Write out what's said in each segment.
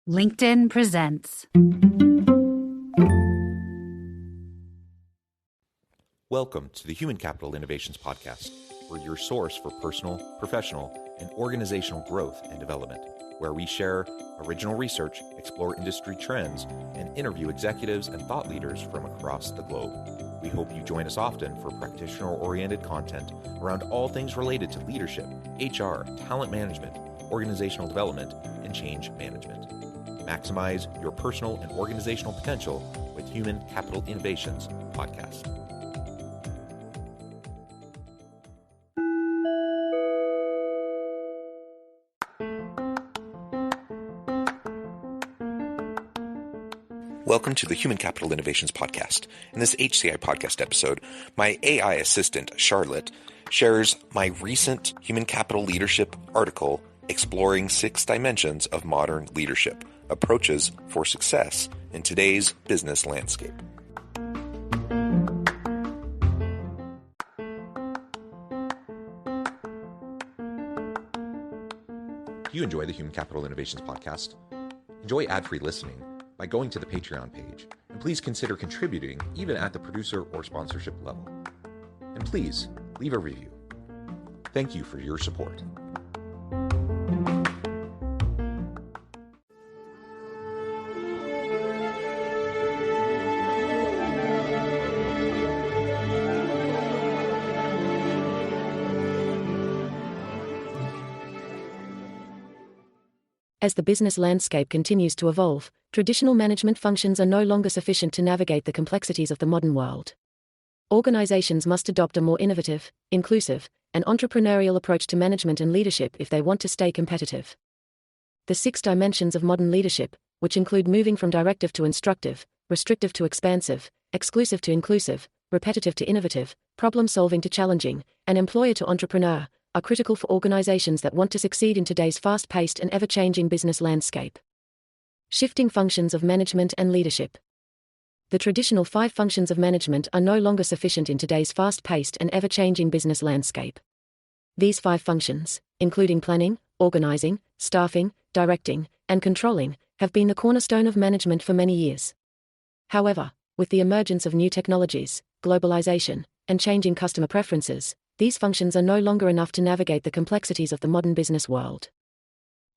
LinkedIn presents. Welcome to the Human Capital Innovations Podcast. We're your source for personal, professional, and organizational growth and development, where we share original research, explore industry trends, and interview executives and thought leaders from across the globe. We hope you join us often for practitioner-oriented content around all things related to leadership, HR, talent management, organizational development, and change management. Maximize your personal and organizational potential with Human Capital Innovations Podcast. Welcome to the Human Capital Innovations Podcast. In this HCI Podcast episode, my AI assistant, Charlotte, shares my recent Human Capital Leadership article exploring 6 dimensions of modern leadership, approaches for success in today's business landscape. Do you enjoy the Human Capital Innovations Podcast? Enjoy ad-free listening by going to the Patreon page, and please consider contributing even at the producer or sponsorship level. And please leave a review. Thank you for your support. As the business landscape continues to evolve, traditional management functions are no longer sufficient to navigate the complexities of the modern world. Organizations must adopt a more innovative, inclusive, and entrepreneurial approach to management and leadership if they want to stay competitive. The 6 dimensions of modern leadership, which include moving from directive to instructive, restrictive to expansive, exclusive to inclusive, repetitive to innovative, problem-solving to challenging, and employer to entrepreneur, are critical for organizations that want to succeed in today's fast-paced and ever-changing business landscape. Shifting functions of management and leadership. The traditional 5 functions of management are no longer sufficient in today's fast-paced and ever-changing business landscape. These 5 functions, including planning, organizing, staffing, directing, and controlling, have been the cornerstone of management for many years. However, with the emergence of new technologies, globalization, and changing customer preferences, these functions are no longer enough to navigate the complexities of the modern business world.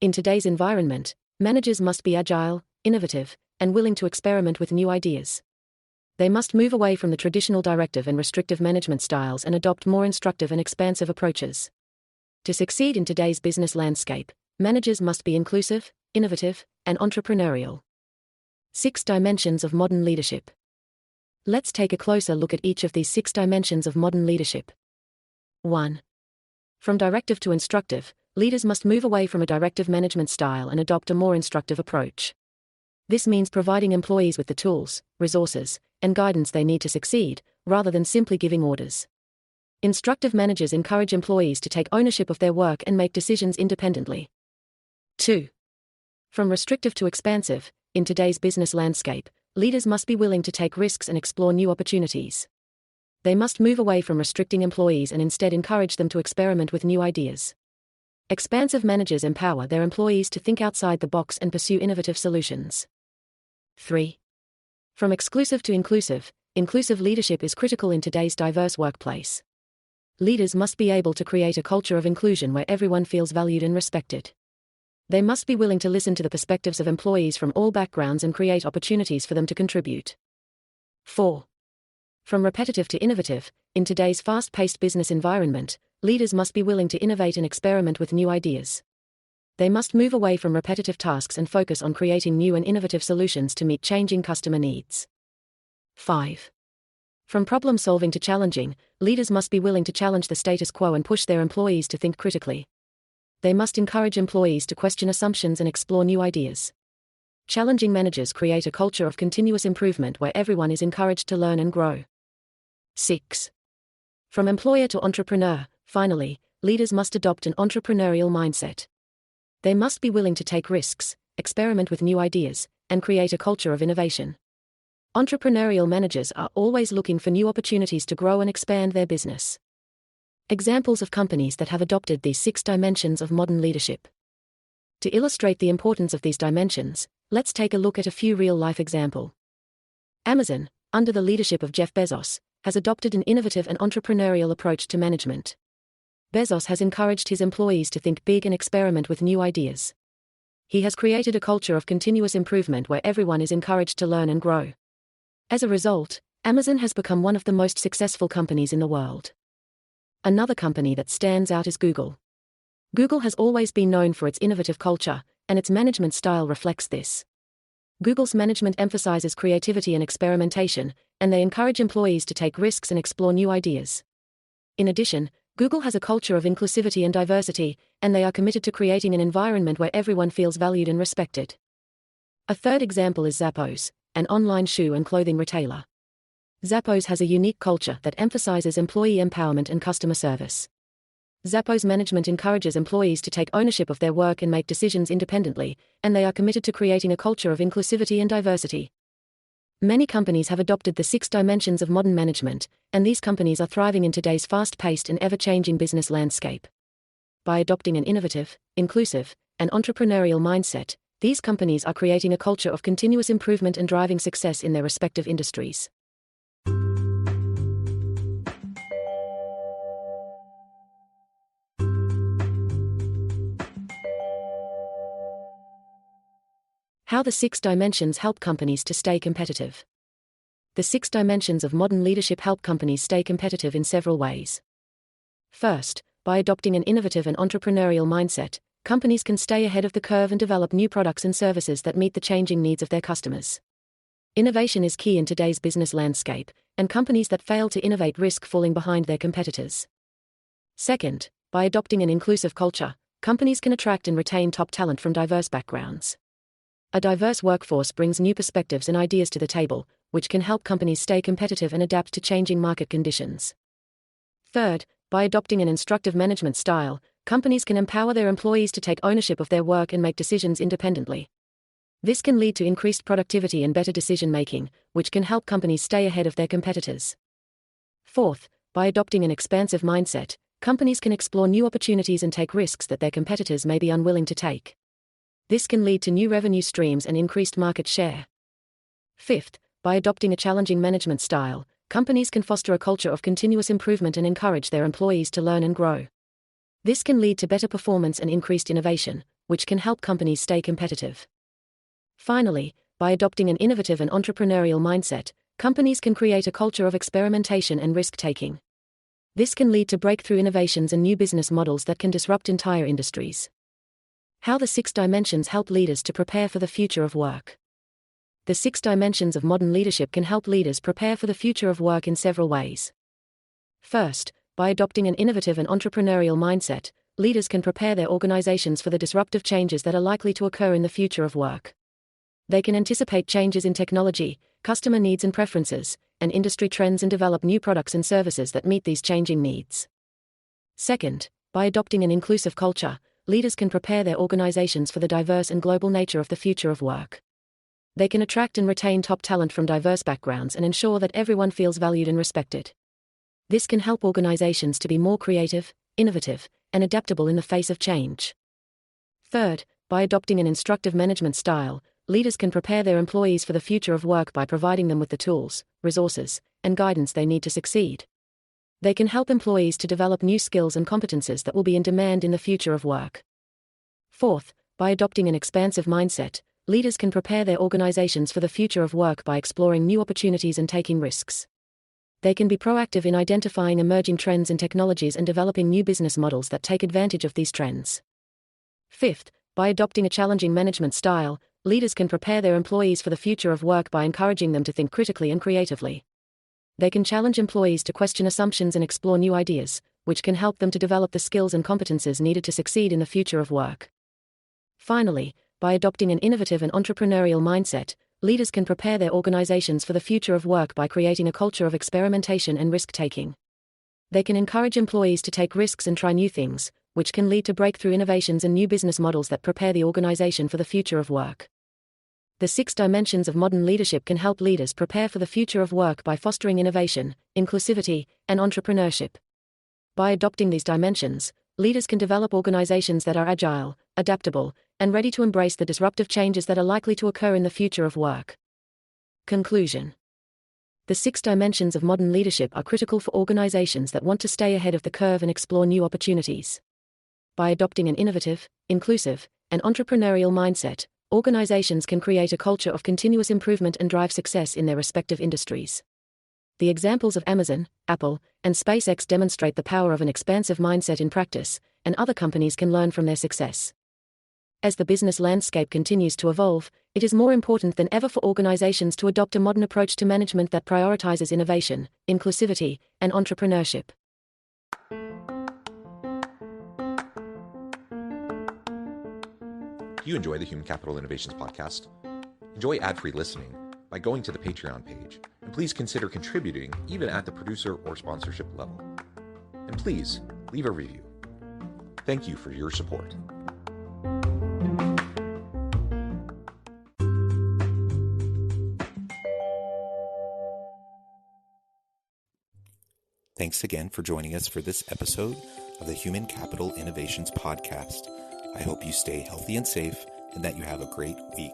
In today's environment, managers must be agile, innovative, and willing to experiment with new ideas. They must move away from the traditional directive and restrictive management styles and adopt more instructive and expansive approaches. To succeed in today's business landscape, managers must be inclusive, innovative, and entrepreneurial. 6 dimensions of modern leadership. Let's take a closer look at each of these 6 dimensions of modern leadership. 1. From directive to instructive, leaders must move away from a directive management style and adopt a more instructive approach. This means providing employees with the tools, resources, and guidance they need to succeed, rather than simply giving orders. Instructive managers encourage employees to take ownership of their work and make decisions independently. 2. From restrictive to expansive, in today's business landscape, leaders must be willing to take risks and explore new opportunities. They must move away from restricting employees and instead encourage them to experiment with new ideas. Expansive managers empower their employees to think outside the box and pursue innovative solutions. 3. From exclusive to inclusive leadership is critical in today's diverse workplace. Leaders must be able to create a culture of inclusion where everyone feels valued and respected. They must be willing to listen to the perspectives of employees from all backgrounds and create opportunities for them to contribute. 4. From repetitive to innovative, in today's fast-paced business environment, leaders must be willing to innovate and experiment with new ideas. They must move away from repetitive tasks and focus on creating new and innovative solutions to meet changing customer needs. 5. From problem-solving to challenging, leaders must be willing to challenge the status quo and push their employees to think critically. They must encourage employees to question assumptions and explore new ideas. Challenging managers create a culture of continuous improvement where everyone is encouraged to learn and grow. 6. From employer to entrepreneur, finally, leaders must adopt an entrepreneurial mindset. They must be willing to take risks, experiment with new ideas, and create a culture of innovation. Entrepreneurial managers are always looking for new opportunities to grow and expand their business. Examples of companies that have adopted these 6 dimensions of modern leadership. To illustrate the importance of these dimensions, Let's take a look at a few real-life examples. Amazon, under the leadership of Jeff Bezos, has adopted an innovative and entrepreneurial approach to management. Bezos has encouraged his employees to think big and experiment with new ideas. He has created a culture of continuous improvement where everyone is encouraged to learn and grow. As a result, Amazon has become one of the most successful companies in the world. Another company that stands out is Google. Google has always been known for its innovative culture, and its management style reflects this. Google's management emphasizes creativity and experimentation, and they encourage employees to take risks and explore new ideas. In addition, Google has a culture of inclusivity and diversity, and they are committed to creating an environment where everyone feels valued and respected. A third example is Zappos, an online shoe and clothing retailer. Zappos has a unique culture that emphasizes employee empowerment and customer service. Zappos management encourages employees to take ownership of their work and make decisions independently, and they are committed to creating a culture of inclusivity and diversity. Many companies have adopted the 6 dimensions of modern management, and these companies are thriving in today's fast-paced and ever-changing business landscape. By adopting an innovative, inclusive, and entrepreneurial mindset, these companies are creating a culture of continuous improvement and driving success in their respective industries. How the 6 dimensions help companies to stay competitive. The 6 dimensions of modern leadership help companies stay competitive in several ways. First, by adopting an innovative and entrepreneurial mindset, companies can stay ahead of the curve and develop new products and services that meet the changing needs of their customers. Innovation is key in today's business landscape, and companies that fail to innovate risk falling behind their competitors. Second, by adopting an inclusive culture, companies can attract and retain top talent from diverse backgrounds. A diverse workforce brings new perspectives and ideas to the table, which can help companies stay competitive and adapt to changing market conditions. Third, by adopting an instructive management style, companies can empower their employees to take ownership of their work and make decisions independently. This can lead to increased productivity and better decision-making, which can help companies stay ahead of their competitors. Fourth, by adopting an expansive mindset, companies can explore new opportunities and take risks that their competitors may be unwilling to take. This can lead to new revenue streams and increased market share. Fifth, by adopting a challenging management style, companies can foster a culture of continuous improvement and encourage their employees to learn and grow. This can lead to better performance and increased innovation, which can help companies stay competitive. Finally, by adopting an innovative and entrepreneurial mindset, companies can create a culture of experimentation and risk-taking. This can lead to breakthrough innovations and new business models that can disrupt entire industries. How the 6 dimensions help leaders to prepare for the future of work. The 6 dimensions of modern leadership can help leaders prepare for the future of work in several ways. First, by adopting an innovative and entrepreneurial mindset, leaders can prepare their organizations for the disruptive changes that are likely to occur in the future of work. They can anticipate changes in technology, customer needs and preferences, and industry trends and develop new products and services that meet these changing needs. Second, by adopting an inclusive culture, leaders can prepare their organizations for the diverse and global nature of the future of work. They can attract and retain top talent from diverse backgrounds and ensure that everyone feels valued and respected. This can help organizations to be more creative, innovative, and adaptable in the face of change. Third, by adopting an instructive management style, leaders can prepare their employees for the future of work by providing them with the tools, resources, and guidance they need to succeed. They can help employees to develop new skills and competences that will be in demand in the future of work. Fourth, by adopting an expansive mindset, leaders can prepare their organizations for the future of work by exploring new opportunities and taking risks. They can be proactive in identifying emerging trends and technologies and developing new business models that take advantage of these trends. Fifth, by adopting a challenging management style, leaders can prepare their employees for the future of work by encouraging them to think critically and creatively. They can challenge employees to question assumptions and explore new ideas, which can help them to develop the skills and competences needed to succeed in the future of work. Finally, by adopting an innovative and entrepreneurial mindset, leaders can prepare their organizations for the future of work by creating a culture of experimentation and risk-taking. They can encourage employees to take risks and try new things, which can lead to breakthrough innovations and new business models that prepare the organization for the future of work. The 6 dimensions of modern leadership can help leaders prepare for the future of work by fostering innovation, inclusivity, and entrepreneurship. By adopting these dimensions, leaders can develop organizations that are agile, adaptable, and ready to embrace the disruptive changes that are likely to occur in the future of work. Conclusion. The 6 dimensions of modern leadership are critical for organizations that want to stay ahead of the curve and explore new opportunities. By adopting an innovative, inclusive, and entrepreneurial mindset, organizations can create a culture of continuous improvement and drive success in their respective industries. The examples of Amazon, Apple, and SpaceX demonstrate the power of an expansive mindset in practice, and other companies can learn from their success. As the business landscape continues to evolve, it is more important than ever for organizations to adopt a modern approach to management that prioritizes innovation, inclusivity, and entrepreneurship. Do you enjoy the Human Capital Innovations podcast? Enjoy ad-free listening by going to the Patreon page, and please consider contributing even at the producer or sponsorship level. And please, leave a review. Thank you for your support. Thanks again for joining us for this episode of the Human Capital Innovations Podcast. I hope you stay healthy and safe and that you have a great week.